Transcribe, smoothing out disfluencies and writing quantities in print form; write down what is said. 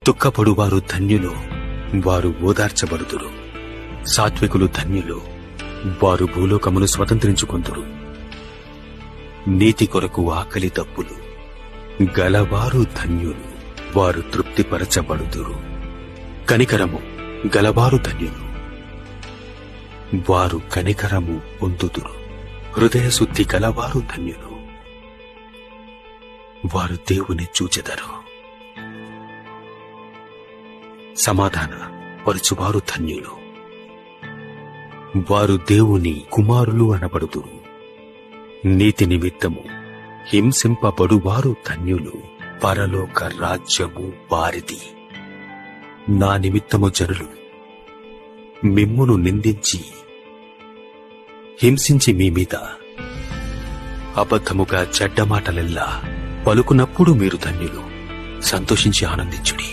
దుఃఖపడువారు ధన్యులు, వారు ఓదార్చబడుదురు. సాత్వికులు ధన్యులు, వారు భూలోకమును స్వతంత్రించుకొందురు. నీతి కొరకు ఆకలి దప్పులు గలవారు ధన్యులు, వారు తృప్తిపరచబడుదురు. కనికరము గలవారు ధన్యులు, వారు కనికరము పొందుదురు. హృదయశుద్ధి గలవారు ధన్యులు, వారు దేవుని చూచెదరు. సమాధాన పరుచువారు ధన్యులు, వారు దేవుని కుమారులు అనబడుదురు. నీతి నిమిత్తము హింసింపబడువారు ధన్యులు, పరలోక రాజ్యము వారిది. నా నిమిత్తము జనులు మిమ్మును నిందించి హింసించి మీ మీద అబద్ధముగా చెడ్డమాటలెల్లా పలుకునప్పుడు మీరు ధన్యులు. సంతోషించి ఆనందించుడి.